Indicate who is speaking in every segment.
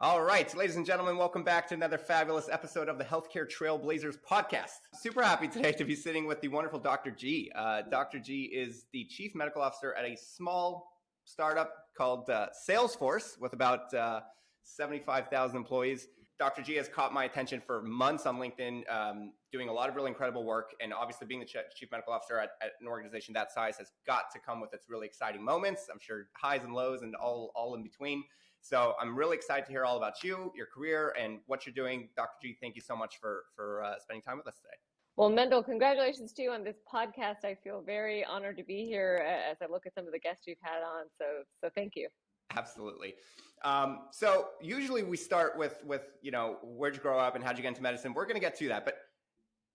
Speaker 1: All right, ladies and gentlemen, welcome back to another fabulous episode of the HealthCare Trailblazers podcast. Super happy today to be sitting with the wonderful Dr. G. Dr. G is the Chief Medical Officer at a small startup called Salesforce with about 75,000 employees. Dr. G has caught my attention for months on LinkedIn, doing a lot of really incredible work. And obviously being the Chief Medical Officer at an organization that size has got to come with its really exciting moments. I'm sure highs and lows and all in between. So I'm really excited to hear all about you, your career, and what you're doing. Dr. G, thank you so much for spending time with us today.
Speaker 2: Well, Mendel, congratulations to you on this podcast. I feel very honored to be here as I look at some of the guests you've had on. So thank you.
Speaker 1: Absolutely. So usually we start with where'd you grow up and how'd you get into medicine? We're going to get to that,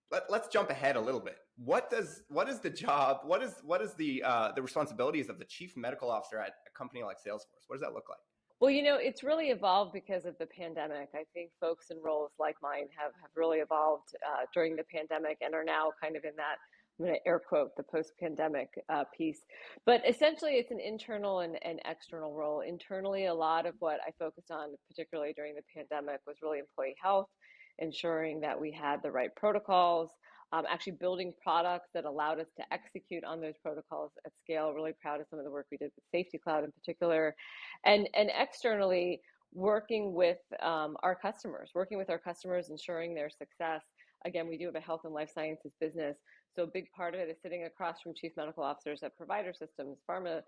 Speaker 1: but let's jump ahead a little bit. What is the job? What is the responsibilities of the Chief Medical Officer at a company like Salesforce? What does that look like?
Speaker 2: Well, it's really evolved because of the pandemic. I think folks in roles like mine have really evolved during the pandemic and are now kind of in that, I'm going to air quote, the post-pandemic piece. But essentially, it's an internal and external role. Internally, a lot of what I focused on, particularly during the pandemic, was really employee health, ensuring that we had the right protocols, actually building products that allowed us to execute on those protocols at scale. Really proud of some of the work we did with Safety Cloud in particular. And externally, working with our customers, ensuring their success. Again, we do have a health and life sciences business. So a big part of it is sitting across from chief medical officers at provider systems, pharma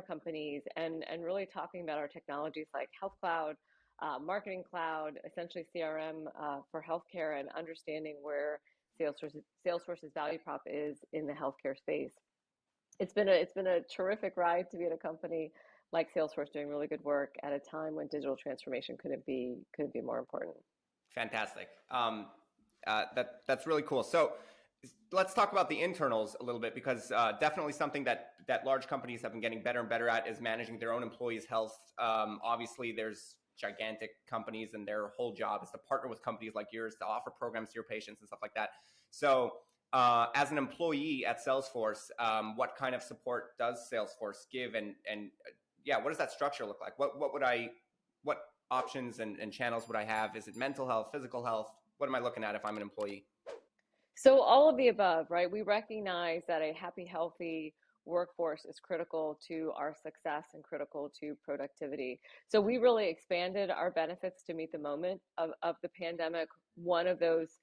Speaker 2: companies, and really talking about our technologies like Health Cloud, Marketing Cloud, essentially CRM for healthcare, and understanding where Salesforce's value prop is in the healthcare space. It's been a terrific ride to be at a company like Salesforce doing really good work at a time when digital transformation couldn't be more important.
Speaker 1: Fantastic. That's really cool. So let's talk about the internals a little bit, because definitely something that large companies have been getting better and better at is managing their own employees' health. Obviously, there's gigantic companies and their whole job is to partner with companies like yours to offer programs to your patients and stuff like that. So as an employee at Salesforce, what kind of support does Salesforce give? And what does that structure look like? What options and channels would I have? Is it mental health, physical health? What am I looking at if I'm an employee?
Speaker 2: So all of the above, right? We recognize that a happy, healthy workforce is critical to our success and critical to productivity. So we really expanded our benefits to meet the moment of the pandemic. One of those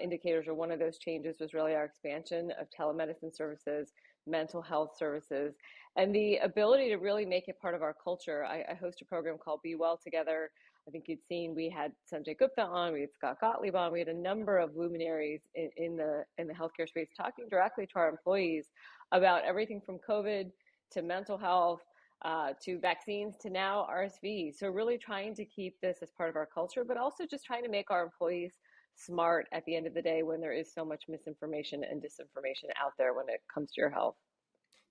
Speaker 2: indicators, or one of those changes, was really our expansion of telemedicine services, mental health services, and the ability to really make it part of our culture. I host a program called Be Well Together. I think you'd seen we had Sanjay Gupta on, we had Scott Gottlieb on, we had a number of luminaries in the healthcare space talking directly to our employees about everything from COVID to mental health to vaccines to now RSV. So really trying to keep this as part of our culture, but also just trying to make our employees smart at the end of the day when there is so much misinformation and disinformation out there when it comes to your health.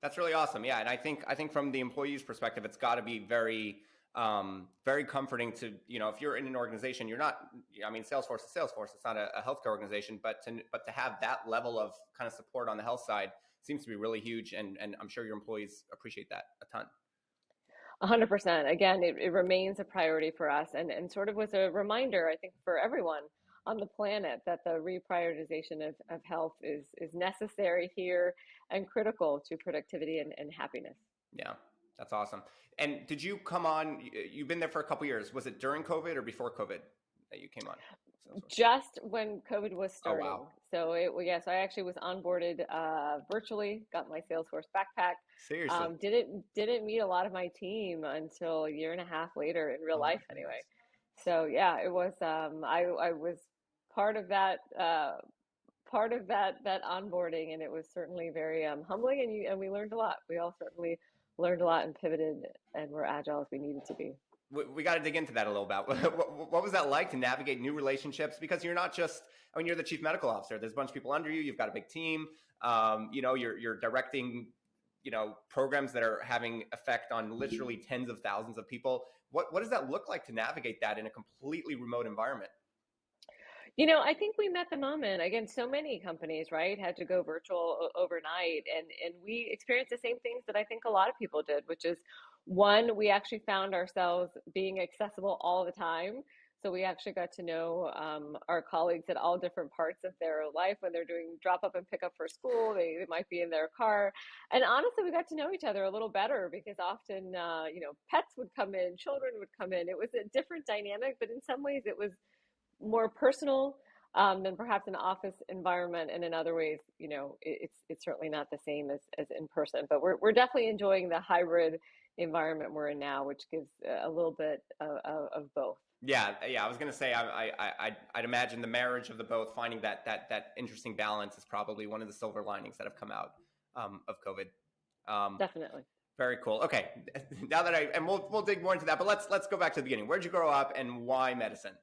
Speaker 1: That's really awesome. Yeah, and I think from the employee's perspective, it's got to be very comforting to, if you're in an organization, you're not, Salesforce is Salesforce. It's not a healthcare organization, but to have that level of kind of support on the health side seems to be really huge. And I'm sure your employees appreciate that a ton.
Speaker 2: 100%. Again, it remains a priority for us, and sort of was a reminder, I think, for everyone on the planet that the reprioritization of health is necessary here and critical to productivity and happiness.
Speaker 1: Yeah, that's awesome. And did you come on, you've been there for a couple of years. Was it during COVID or before COVID that you came on?
Speaker 2: Just when COVID was starting.
Speaker 1: Oh, wow.
Speaker 2: So so I actually was onboarded virtually, got my Salesforce backpack.
Speaker 1: Seriously?
Speaker 2: Didn't meet a lot of my team until a year and a half later in real life anyway. So yeah, it was, I was part of that onboarding, and it was certainly very humbling, and we learned a lot. We all certainly learned a lot and pivoted and were agile as we needed to be.
Speaker 1: We got to dig into that a little bit. What was that like to navigate new relationships? Because you're not just, you're the chief medical officer. There's a bunch of people under you. You've got a big team. You're directing, programs that are having effect on literally tens of thousands of people. What does that look like to navigate that in a completely remote environment?
Speaker 2: I think we met the moment. Again, so many companies, right, had to go virtual overnight, and we experienced the same things that I think a lot of people did, which is One, we actually found ourselves being accessible all the time. So we actually got to know our colleagues at all different parts of their life when they're doing drop up and pick up for school. They might be in their car. And honestly, we got to know each other a little better because often, pets would come in, children would come in. It was a different dynamic, but in some ways it was more personal than perhaps an office environment. And in other ways, it's certainly not the same as in person. But we're definitely enjoying the hybrid environment we're in now, which gives a little bit of both.
Speaker 1: Yeah, yeah. I was gonna say I'd imagine the marriage of the both, finding that interesting balance, is probably one of the silver linings that have come out of COVID.
Speaker 2: Definitely.
Speaker 1: Very cool. Okay, now that we'll dig more into that, but let's go back to the beginning. Where'd you grow up, and why medicine?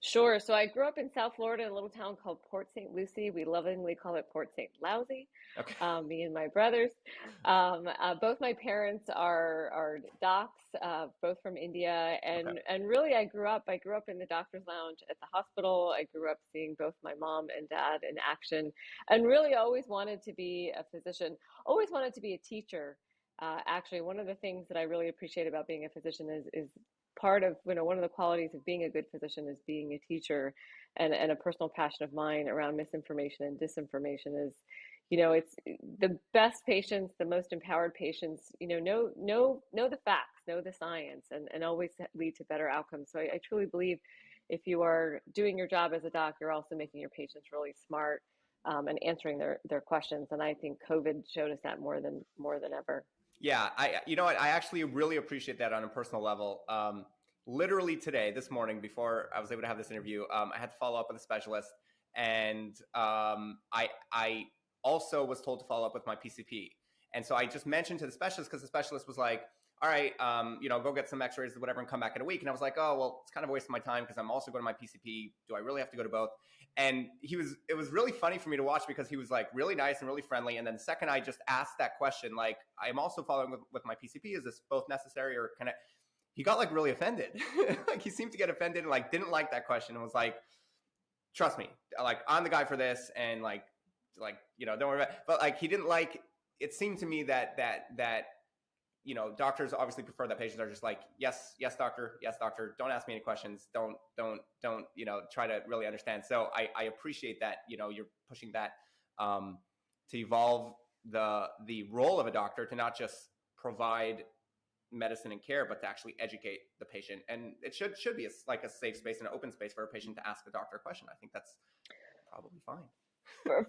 Speaker 2: Sure. So I grew up in South Florida in a little town called Port St. Lucie. We lovingly call it Port St. Lousy,
Speaker 1: Okay.
Speaker 2: me and my brothers. Both my parents are docs, both from India. And really, I grew up in the doctor's lounge at the hospital. I grew up seeing both my mom and dad in action, and really always wanted to be a physician, always wanted to be a teacher. Actually, one of the things that I really appreciate about being a physician is part of, one of the qualities of being a good physician is being a teacher, and a personal passion of mine around misinformation and disinformation is, it's the best patients, the most empowered patients, know the facts, know the science, and always lead to better outcomes. So I truly believe if you are doing your job as a doc, you're also making your patients really smart, and answering their questions. And I think COVID showed us that more than ever.
Speaker 1: Yeah, you know what? I actually really appreciate that on a personal level. Literally today, this morning, before I was able to have this interview, I had to follow up with a specialist, and I also was told to follow up with my PCP. And so I just mentioned to the specialist, because the specialist was like, all right, go get some x-rays or whatever and come back in a week. And I was like, oh, well, it's kind of a waste of my time because I'm also going to my PCP. Do I really have to go to both? And it was really funny for me to watch, because he was like really nice and really friendly. And then the second I just asked that question, like, I'm also following with my PCP, is this both necessary, or can I? He got like really offended. Like, he seemed to get offended and like didn't like that question, and was like, trust me, like, I'm the guy for this, and like, don't worry about it. But like, he didn't like, it seemed to me that doctors obviously prefer that patients are just like, yes, doctor, don't ask me any questions, don't try to really understand. So I appreciate that, you're pushing that to evolve the role of a doctor to not just provide medicine and care, but to actually educate the patient. And it should be like a safe space and an open space for a patient to ask the doctor a question. I think that's probably fine.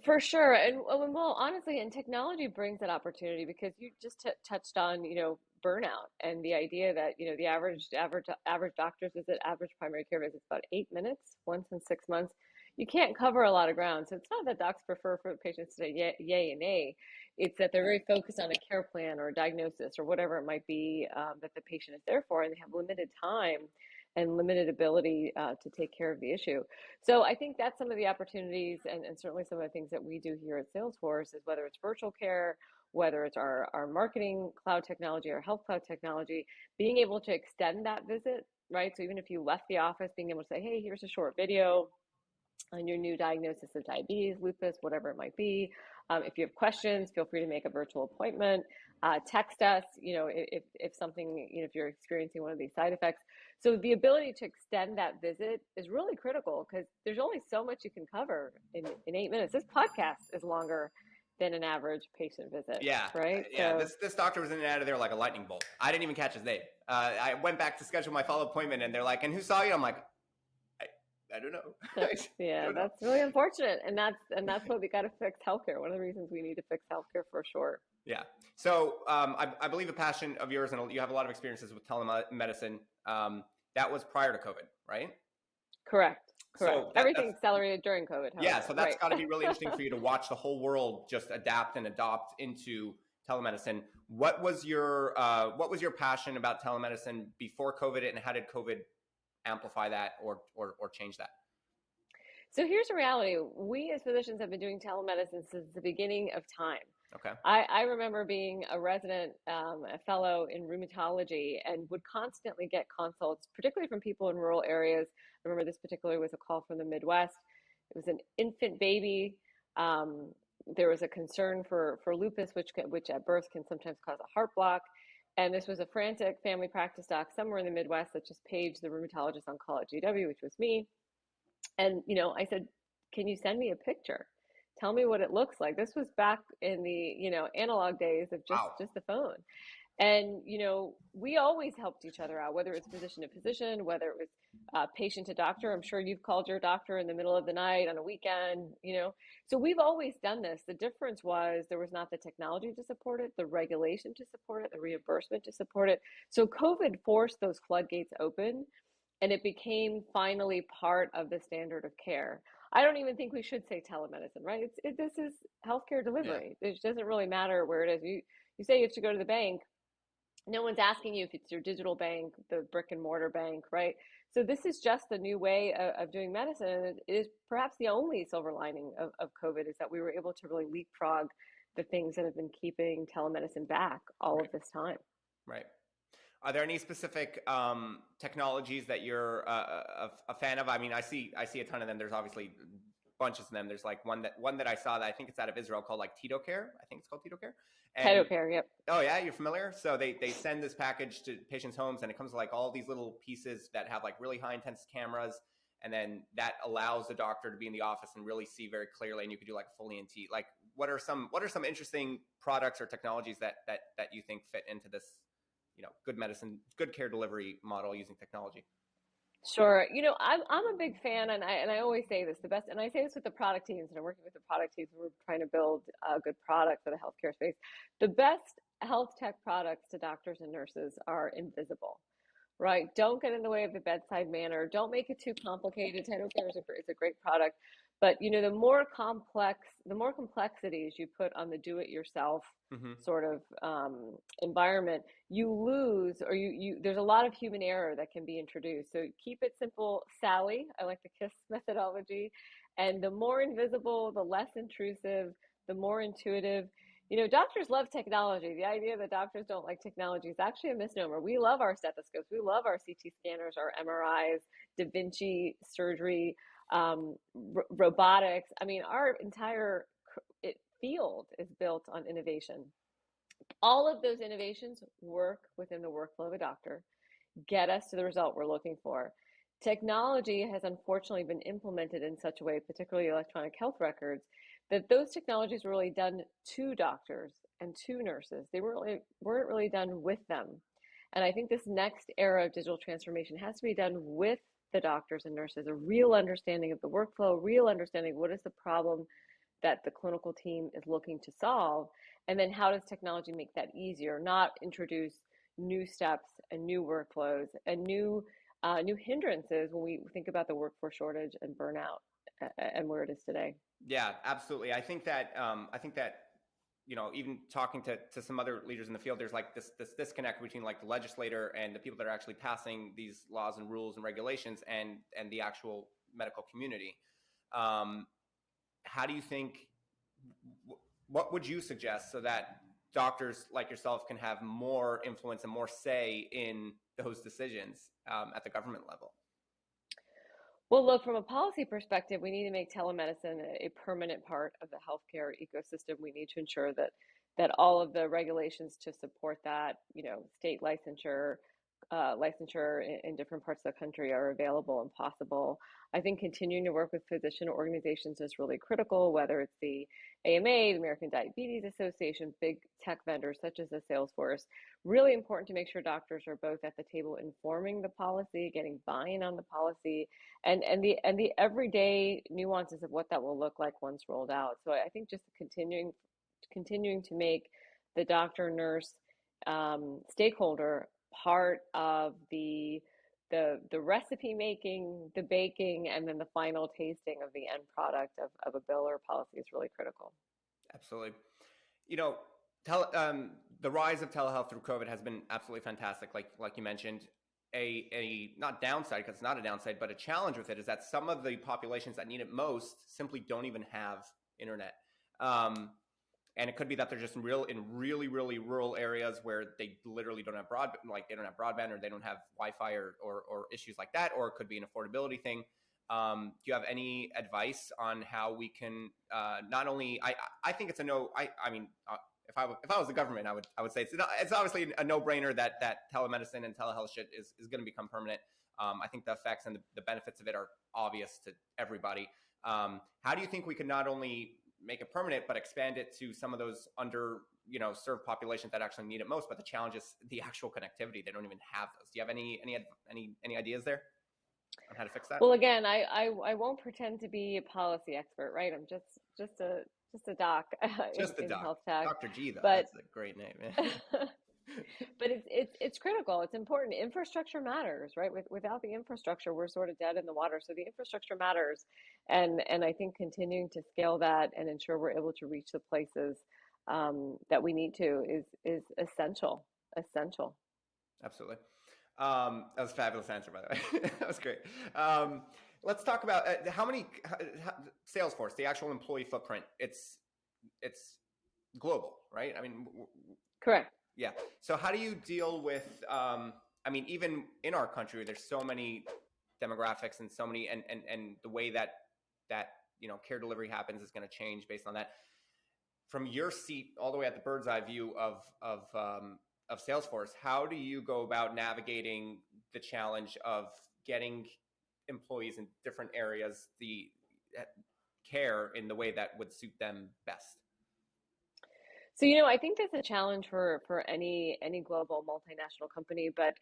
Speaker 2: For sure. And well, honestly, and technology brings that opportunity, because you just touched on, burnout, and the idea that, the average doctor's visit, average primary care visit is about 8 minutes once in 6 months. You can't cover a lot of ground. So it's not that docs prefer for patients to say yay and nay. It's that they're very focused on a care plan or a diagnosis or whatever it might be, that the patient is there for, and they have limited time and limited ability to take care of the issue. So I think that's some of the opportunities, and certainly some of the things that we do here at Salesforce, is whether it's virtual care, whether it's our marketing cloud technology, our health cloud technology, being able to extend that visit, right? So even if you left the office, being able to say, hey, here's a short video on your new diagnosis of diabetes, lupus, whatever it might be. If you have questions, feel free to make a virtual appointment. Text us, if something, if you're experiencing one of these side effects. So the ability to extend that visit is really critical, because there's only so much you can cover in 8 minutes. This podcast is longer than an average patient visit.
Speaker 1: Yeah.
Speaker 2: Right.
Speaker 1: Yeah. So, this doctor was in and out of there like a lightning bolt. I didn't even catch his name. I went back to schedule my follow-up appointment, and they're like, and who saw you? I'm like, I don't know.
Speaker 2: Yeah, that's really unfortunate. And that's what we got to fix healthcare. One of the reasons we need to fix healthcare, for sure.
Speaker 1: Yeah. So I believe a passion of yours, and you have a lot of experiences with telemedicine. That was prior to COVID, right?
Speaker 2: Correct.
Speaker 1: So
Speaker 2: everything accelerated during COVID. However.
Speaker 1: Yeah. So that's got to be really interesting for you to watch the whole world just adapt and adopt into telemedicine. What was your passion about telemedicine before COVID, and how did COVID amplify that or change that?
Speaker 2: So here's the reality. We as physicians have been doing telemedicine since the beginning of time.
Speaker 1: Okay.
Speaker 2: I remember being a resident, a fellow in rheumatology, and would constantly get consults, particularly from people in rural areas. I remember this particularly was a call from the Midwest. It was an infant baby. There was a concern for lupus, which at birth can sometimes cause a heart block. And this was a frantic family practice doc somewhere in the Midwest that just paged the rheumatologist on call at GW, which was me. And, I said, can you send me a picture? Tell me what it looks like. This was back in the, analog days of just,
Speaker 1: Wow.
Speaker 2: just the phone. And, we always helped each other out, whether it's physician to physician, whether it was patient to doctor. I'm sure you've called your doctor in the middle of the night on a weekend, So we've always done this. The difference was there was not the technology to support it, the regulation to support it, the reimbursement to support it. So COVID forced those floodgates open, and it became finally part of the standard of care. I don't even think we should say telemedicine, right? This is healthcare
Speaker 1: Yeah.
Speaker 2: delivery. It doesn't really matter where it is. You say you have to go to the bank. No one's asking you if it's your digital bank, the brick and mortar bank, right? So this is just the new way of doing medicine. And it is perhaps the only silver lining of COVID is that we were able to really leapfrog the things that have been keeping telemedicine back all
Speaker 1: Right.
Speaker 2: of this time.
Speaker 1: Right. Are there any specific technologies that you're a fan of? I mean, I see a ton of them. There's obviously bunches of them. There's like one that I saw that I think it's out of Israel called like TitoCare. I think it's called TitoCare. And
Speaker 2: TitoCare, yep.
Speaker 1: oh yeah, you're familiar. So they send this package to patients' homes, and it comes with like all these little pieces that have like really high intense cameras, and then that allows the doctor to be in the office and really see very clearly. And you could do like a full ENT. Like, what are some interesting products or technologies that you think fit into this, good medicine, good care delivery model using technology?
Speaker 2: Sure. I'm a big fan, and I always say this, the best, and I say this with the product teams, and I'm working with the product teams, and we're trying to build a good product for the healthcare space. The best health tech products to doctors and nurses are invisible, right? Don't get in the way of the bedside manner. Don't make it too complicated. TitoCare is a great product, but the more complexities you put on the do-it-yourself
Speaker 1: Mm-hmm.
Speaker 2: sort of environment, you lose, or you there's a lot of human error that can be introduced. So keep it simple, Sally. I like the KISS methodology. And the more invisible, the less intrusive, the more intuitive. Doctors love technology. The idea that doctors don't like technology is actually a misnomer. We love our stethoscopes. We love our CT scanners, our MRIs, Da Vinci surgery, robotics. I mean, our entire field is built on innovation. All of those innovations work within the workflow of a doctor, get us to the result we're looking for. Technology has unfortunately been implemented in such a way, particularly electronic health records, that those technologies were really done to doctors and to nurses. They weren't really done with them. And I think this next era of digital transformation has to be done with the doctors and nurses, a real understanding of the workflow, real understanding of what is the problem that the clinical team is looking to solve, and then how does technology make that easier, not introduce new steps and new workflows and new hindrances when we think about the workforce shortage and burnout and where it is today.
Speaker 1: Yeah, absolutely. I think that even talking to some other leaders in the field, there's like this disconnect between like the legislator and the people that are actually passing these laws and rules and regulations and the actual medical community. How do you think? What would you suggest so that doctors like yourself can have more influence and more say in those decisions at the government level?
Speaker 2: Well, look, from a policy perspective, we need to make telemedicine a permanent part of the healthcare ecosystem. We need to ensure that all of the regulations to support that, state licensure in different parts of the country are available and possible. I think continuing to work with physician organizations is really critical, whether it's the AMA, the American Diabetes Association, big tech vendors such as the Salesforce. Really important to make sure doctors are both at the table informing the policy, getting buy-in on the policy, and the everyday nuances of what that will look like once rolled out. So I think just continuing to make the doctor nurse stakeholder part of the recipe making, the baking, and then the final tasting of the end product of a bill or policy is really critical.
Speaker 1: Absolutely. You know, the rise of telehealth through COVID has been absolutely fantastic. Like you mentioned, a not downside, because it's not a downside, but a challenge with it is that some of the populations that need it most simply don't even have internet. And it could be that they're just in really rural areas where they literally don't have broadband, like they don't have broadband or they don't have Wi-Fi or issues like that, or it could be an affordability thing. Do you have any advice on how we can not only? I think it's a no. I mean, if I was the government, I would say it's obviously a no-brainer that telemedicine and telehealth shit is going to become permanent. I think the effects and the benefits of it are obvious to everybody. How do you think we could not only make it permanent, but expand it to some of those served populations that actually need it most? But the challenge is the actual connectivity. They don't even have those. Do you have any ideas there on how to fix that?
Speaker 2: Well, again, I won't pretend to be a policy expert, right? I'm just a doc in
Speaker 1: doc.
Speaker 2: health tech.
Speaker 1: Dr. G, though.
Speaker 2: But
Speaker 1: that's a great name.
Speaker 2: but it's critical. It's important. Infrastructure matters, right? Without the infrastructure, we're sort of dead in the water. So the infrastructure matters, and I think continuing to scale that and ensure we're able to reach the places that we need to is essential. Essential.
Speaker 1: Absolutely. That was a fabulous answer, by the way. That was great. Let's talk about how Salesforce, the actual employee footprint. It's global, right? I mean,
Speaker 2: correct.
Speaker 1: Yeah. So how do you deal with, even in our country, there's so many demographics and so many, and the way that care delivery happens is going to change based on that. From your seat all the way at the bird's eye view of Salesforce, how do you go about navigating the challenge of getting employees in different areas the care in the way that would suit them best?
Speaker 2: So, I think that's a challenge for any global multinational company, but,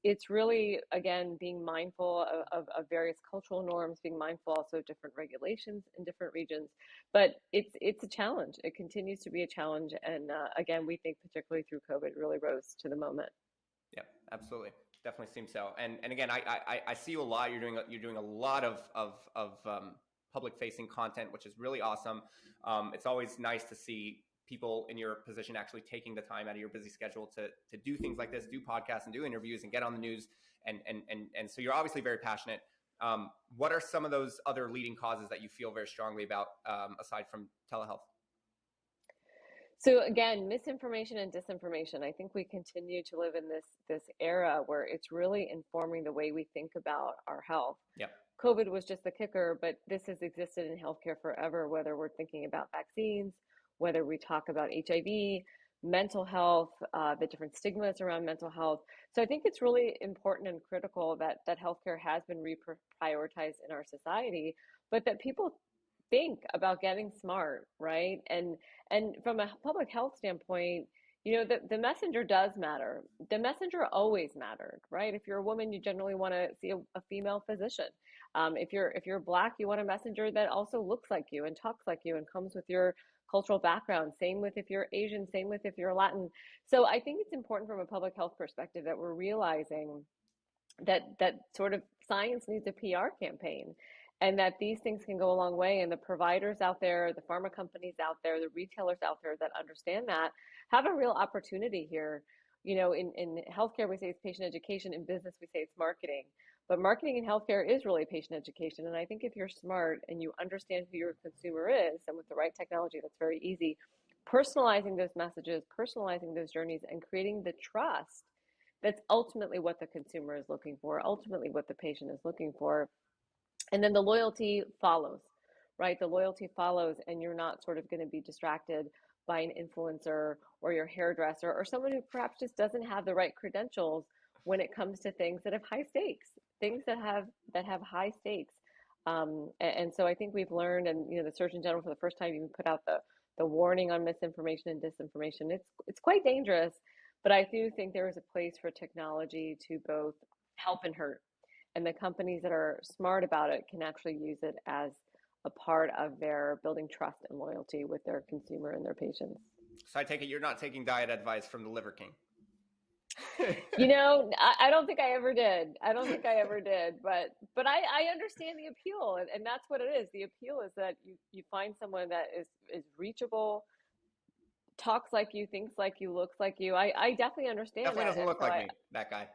Speaker 2: it's really, again, being mindful of various cultural norms, being mindful also of different regulations in different regions, but it's a challenge. It continues to be a challenge. And again, we think particularly through COVID really rose to the moment.
Speaker 1: Yeah, absolutely. Definitely seems so. And again, I see you a lot. You're doing a lot of public facing content, which is really awesome. It's always nice to see people in your position actually taking the time out of your busy schedule to do things like this, do podcasts and do interviews and get on the news. And so you're obviously very passionate. What are some of those other leading causes that you feel very strongly about, aside from telehealth?
Speaker 2: So again, misinformation and disinformation. I think we continue to live in this era where it's really informing the way we think about our health.
Speaker 1: Yep.
Speaker 2: COVID was just the kicker, but this has existed in healthcare forever, whether we're thinking about vaccines, whether we talk about HIV, mental health, the different stigmas around mental health. So I think it's really important and critical that healthcare has been reprioritized in our society, but that people think about getting smart, right? And from a public health standpoint, the messenger does matter. The messenger always mattered, right? If you're a woman, you generally want to see a female physician. If you're Black, you want a messenger that also looks like you and talks like you and comes with your cultural background. Same with if you're Asian, same with if you're Latin. So I think it's important from a public health perspective that we're realizing that sort of science needs a PR campaign, and that these things can go a long way. And the providers out there, the pharma companies out there, the retailers out there that understand that have a real opportunity here. In healthcare, we say it's patient education. In business, we say it's marketing. But marketing in healthcare is really patient education. And I think if you're smart and you understand who your consumer is, and with the right technology, that's very easy, personalizing those messages, personalizing those journeys, and creating the trust, that's ultimately what the consumer is looking for, ultimately what the patient is looking for. And then the loyalty follows, right? The loyalty follows, and you're not sort of going to be distracted by an influencer or your hairdresser or someone who perhaps just doesn't have the right credentials when it comes to things that have high stakes, things that have high stakes. And so I think we've learned, and the Surgeon General for the first time even put out the warning on misinformation and disinformation. It's quite dangerous, but I do think there is a place for technology to both help and hurt. And the companies that are smart about it can actually use it as a part of their building trust and loyalty with their consumer and their patients.
Speaker 1: So I take it you're not taking diet advice from the Liver King.
Speaker 2: I don't think I ever did. But I understand the appeal, and that's what it is. The appeal is that you find someone that is reachable, talks like you, thinks like you, looks like you. I definitely understand.
Speaker 1: Definitely doesn't look like me, that guy.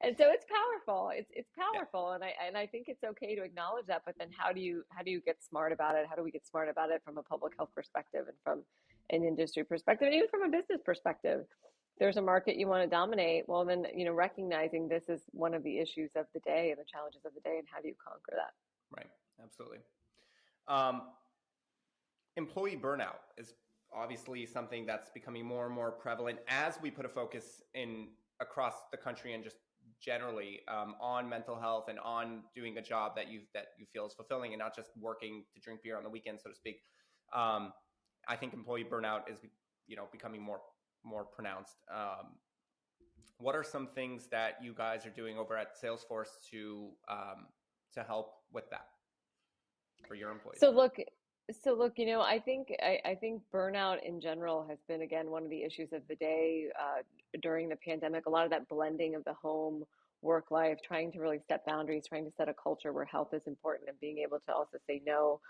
Speaker 2: And so it's powerful. It's powerful, yeah. And I think it's okay to acknowledge that. But then how do you get smart about it? How do we get smart about it from a public health perspective and from an industry perspective, and even from a business perspective? There's a market you want to dominate. Well, then recognizing this is one of the issues of the day and the challenges of the day, and how do you conquer that?
Speaker 1: Right. Absolutely. employee burnout is obviously something that's becoming more and more prevalent as we put a focus in across the country and just generally on mental health and on doing a job that you feel is fulfilling and not just working to drink beer on the weekend, so to speak. I think employee burnout is becoming more pronounced. What are some things that you guys are doing over at Salesforce to help with that for your employees?
Speaker 2: So look, I think burnout in general has been, again, one of the issues of the day during the pandemic. A lot of that blending of the home work life, trying to really set boundaries, trying to set a culture where health is important, and being able to also say no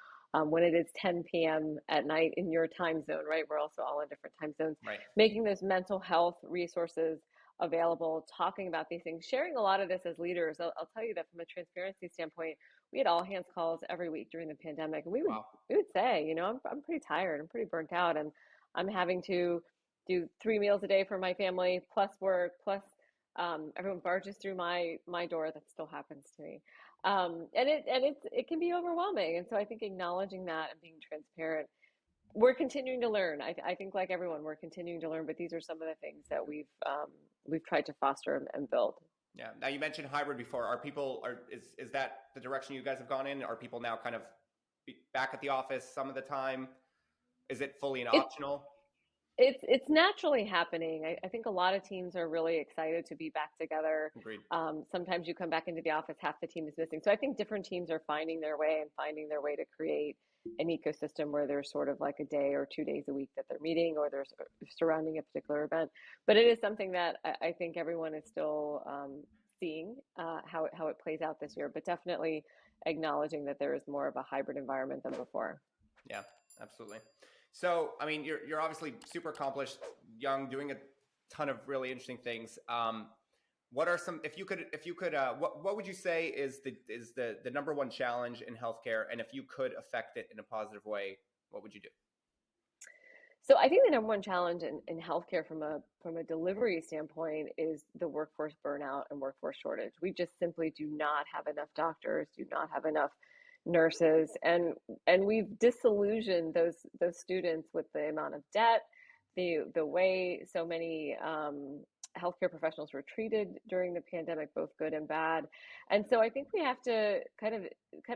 Speaker 2: when it is 10 p.m. at night in your time zone, right? We're also all in different time zones.
Speaker 1: Right.
Speaker 2: Making those mental health resources available, talking about these things, sharing a lot of this as leaders. I'll tell you that from a transparency standpoint, we had all hands calls every week during the pandemic, and
Speaker 1: Wow.
Speaker 2: we would say, I'm pretty tired, I'm pretty burnt out, and I'm having to do 3 meals a day for my family, plus work, plus everyone barges through my door. That still happens to me, and it can be overwhelming. And so I think acknowledging that and being transparent, we're continuing to learn. I think, like everyone, we're continuing to learn, but these are some of the things that we've tried to foster and build.
Speaker 1: Yeah. Now you mentioned hybrid before. Is that the direction you guys have gone in? Are people now kind of back at the office some of the time? Is it fully an
Speaker 2: It,
Speaker 1: optional?
Speaker 2: it's naturally happening. I think a lot of teams are really excited to be back together.
Speaker 1: Agreed.
Speaker 2: Sometimes you come back into the office, half the team is missing. So I think different teams are finding their way to create an ecosystem where there's sort of like a day or 2 days a week that they're meeting, or they're surrounding a particular event. But it is something that I think everyone is still seeing how it plays out this year, but definitely acknowledging that there is more of a hybrid environment than before.
Speaker 1: Yeah, absolutely. So, I mean, you're obviously super accomplished, young, doing a ton of really interesting things. What are some, if you could, what would you say is the number one challenge in healthcare? And if you could affect it in a positive way, what would you do?
Speaker 2: So I think the number one challenge in healthcare from a delivery standpoint is the workforce burnout and workforce shortage. We just simply do not have enough doctors, do not have enough nurses, and we've disillusioned those students with the amount of debt, the way so many healthcare professionals were treated during the pandemic, both good and bad. And so I think we have to kind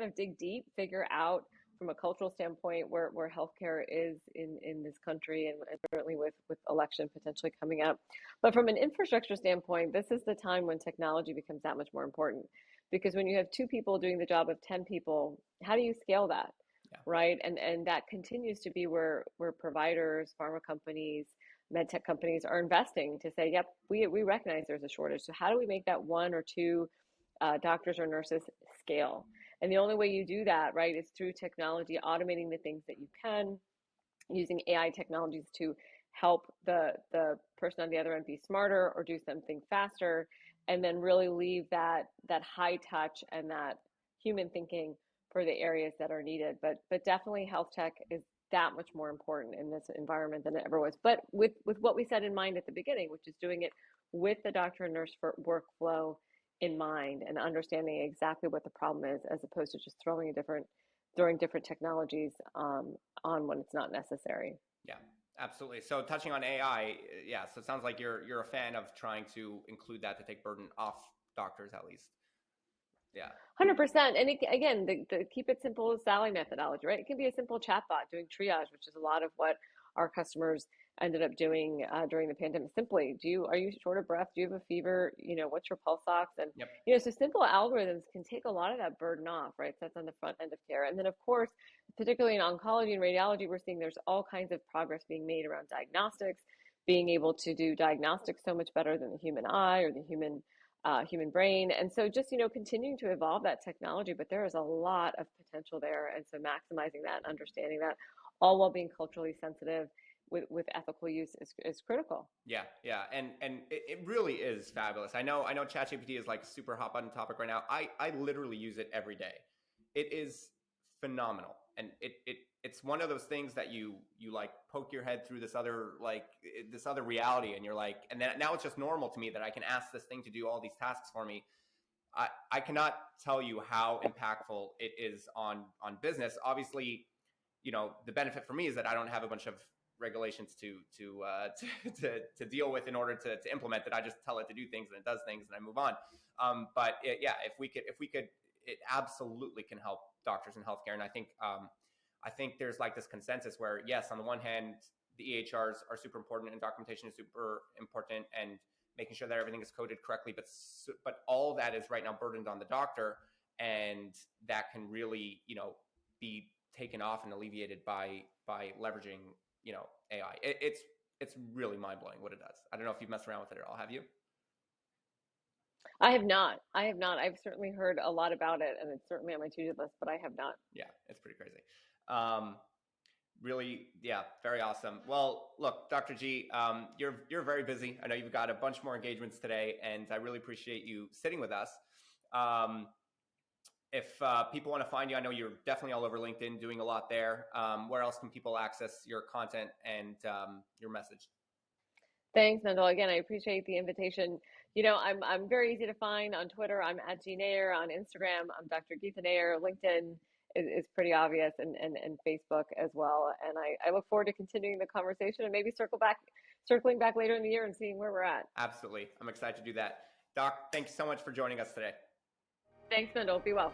Speaker 2: of dig deep, figure out from a cultural standpoint where healthcare is in this country, and certainly with election potentially coming up. But from an infrastructure standpoint, this is the time when technology becomes that much more important, because when you have 2 people doing the job of 10 people, how do you scale that?
Speaker 1: Yeah.
Speaker 2: Right? And that continues to be where providers, pharma companies, med tech companies are investing to say, yep, we recognize there's a shortage. So how do we make that 1 or 2 doctors or nurses scale? And the only way you do that, right, is through technology, automating the things that you can, using AI technologies to help the person on the other end be smarter or do something faster, and then really leave that high touch and that human thinking for the areas that are needed. But definitely health tech is that much more important in this environment than it ever was. But with what we said in mind at the beginning, which is doing it with the doctor and nurse for workflow in mind, and understanding exactly what the problem is, as opposed to just throwing different technologies on when it's not necessary.
Speaker 1: Yeah, absolutely. So touching on AI, yeah. So it sounds like you're a fan of trying to include that to take burden off doctors at least. Yeah.
Speaker 2: 100%. And again, the keep it simple is Sally methodology, right? It can be a simple chatbot doing triage, which is a lot of what our customers ended up doing during the pandemic. Simply, are you short of breath? Do you have a fever? What's your pulse ox? And
Speaker 1: Yep.
Speaker 2: so simple algorithms can take a lot of that burden off, right? So that's on the front end of care. And then, of course, particularly in oncology and radiology, we're seeing there's all kinds of progress being made around diagnostics, being able to do diagnostics so much better than the human eye or the human brain. And so just, continuing to evolve that technology, but there is a lot of potential there. And so maximizing that and understanding that, all while being culturally sensitive with ethical use is critical.
Speaker 1: Yeah, and it really is fabulous. I know ChatGPT is like super hot button topic right now. I literally use it every day. It is phenomenal, and it's one of those things that you like poke your head through this other reality, and you're like, and then now it's just normal to me that I can ask this thing to do all these tasks for me. I cannot tell you how impactful it is on business. Obviously, the benefit for me is that I don't have a bunch of regulations to deal with in order to implement it. I just tell it to do things and it does things and I move on. But if we could, it absolutely can help doctors in healthcare. And I think there's like this consensus where, yes, on the one hand, the EHRs are super important and documentation is super important and making sure that everything is coded correctly. But all that is right now burdened on the doctor, and that can really, be taken off and alleviated by leveraging, AI. It's really mind blowing what it does. I don't know if you've messed around with it at all. Have you?
Speaker 2: I have not. I have not. I've certainly heard a lot about it, and it's certainly on my to-do list, but I have not.
Speaker 1: Yeah, it's pretty crazy. Really, yeah, very awesome. Well, look, Dr. G, you're very busy. I know you've got a bunch more engagements today, and I really appreciate you sitting with us. If people want to find you, I know you're definitely all over LinkedIn, doing a lot there. Where else can people access your content and your message?
Speaker 2: Thanks, Mendel. Again, I appreciate the invitation. I'm very easy to find on Twitter. I'm at G Nayyar. On Instagram, I'm Dr. Geeta Nayyar. LinkedIn is pretty obvious, and Facebook as well. And I look forward to continuing the conversation and maybe circling back later in the year and seeing where we're at.
Speaker 1: Absolutely. I'm excited to do that. Doc, thanks so much for joining us today.
Speaker 2: Thanks, Mendel. Be well.